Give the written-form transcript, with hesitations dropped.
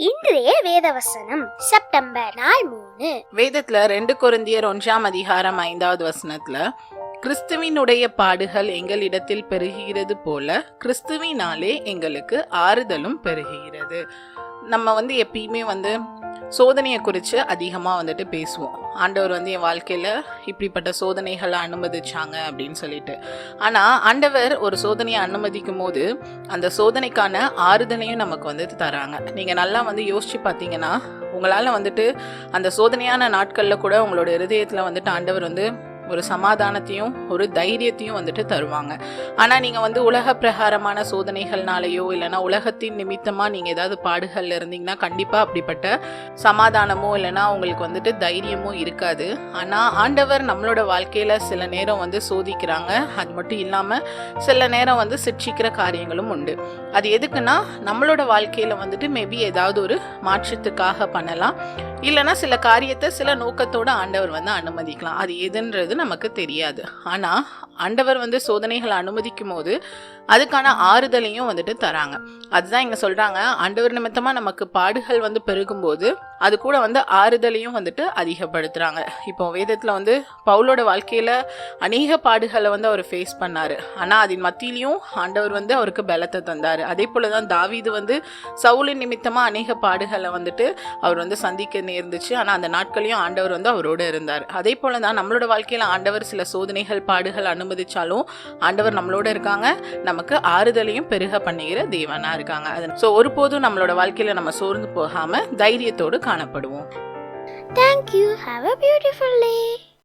இன்றைய வேதவசனம் செப்டம்பர் 3. வேதத்துல 2 கொரிந்தியர் 1:5 கிறிஸ்துவினுடைய பாடுகள் எங்களிடத்தில் பெருகுகிறது போல கிறிஸ்துவினாலே எங்களுக்கு ஆறுதலும் பெருகுகிறது. நம்ம எப்பயுமே சோதனையை குறித்து அதிகமாக பேசுவோம். ஆண்டவர் என் வாழ்க்கையில் இப்படிப்பட்ட சோதனைகளை அனுமதிச்சாங்க அப்படின்னு சொல்லிட்டு. ஆனால் ஆண்டவர் ஒரு சோதனையை அனுமதிக்கும் போது அந்த சோதனைக்கான ஆறுதலையும் நமக்கு தராங்க. நீங்கள் நல்லா யோசிச்சு பார்த்தீங்கன்னா உங்களால் அந்த சோதனையான நாட்களில் கூட உங்களோட இருதயத்தில் ஆண்டவர் ஒரு சமாதானத்தையும் ஒரு தைரியத்தையும் தருவாங்க. ஆனால் நீங்கள் உலக பிரகாரமான சோதனைகள்னாலேயோ இல்லைனா உலகத்தின் நிமித்தமாக நீங்கள் ஏதாவது பாடுகளில் இருந்தீங்கன்னா கண்டிப்பாக அப்படிப்பட்ட சமாதானமோ இல்லைனா உங்களுக்கு தைரியமோ இருக்காது. ஆனால் ஆண்டவர் நம்மளோட வாழ்க்கையில் சில நேரம் சோதிக்கிறாங்க. அது மட்டும் இல்லாமல் சில நேரம் சிட்சிக்கிற காரியங்களும் உண்டு. அது எதுக்குன்னா நம்மளோட வாழ்க்கையில் மேபி ஏதாவது ஒரு மாற்றத்துக்காக பண்ணலாம், இல்லைனா சில காரியத்தை சில நோக்கத்தோடு ஆண்டவர் அனுமதிக்கலாம். அது எதுன்றது நமக்கு தெரியாது. ஆனா ஆண்டவர் சோதனைகளை அனுமதிக்கும் போது அதுக்கான ஆறுதலையும் தராங்க. அதுதான் இங்க சொல்றாங்க, ஆண்டவர் நிமித்தமா நமக்கு பாடுகள் பெருகும் போது அது கூட ஆறுதலையும் அதிகப்படுத்துறாங்க. இப்போ வேதத்துல பவுலோட வாழ்க்கையில அநேக பாடுகளை அவர் ஃபேஸ் பண்ணாரு. ஆனா அதன் மத்தியிலையும் ஆண்டவர் அவருக்கு பலத்தை தந்தாரு. அதே போலதான் தாவீது சவுலின் நிமித்தமா அநேக பாடுகளை அவர் சந்திக்க நேர்ந்துச்சு. ஆனா அந்த நாட்களையும் ஆண்டவர் அவரோட இருந்தார். அதே போலதான் நம்மளோட வாழ்க்கையில ஆண்டவர் சில சோதனைகள் பாடுகள் அனுமதிச்சாலும் ஆண்டவர் நம்மளோட இருக்காங்க, நமக்கு ஆறுதலையும் பெருக பண்ணுகிற தேவனா இருக்காங்க. ஒருபோதும் நம்மளோட வாழ்க்கையில நம்ம சோர்ந்து போகாம தைரியத்தோடு காணப்படுவோம். Thank you. Have a beautiful day.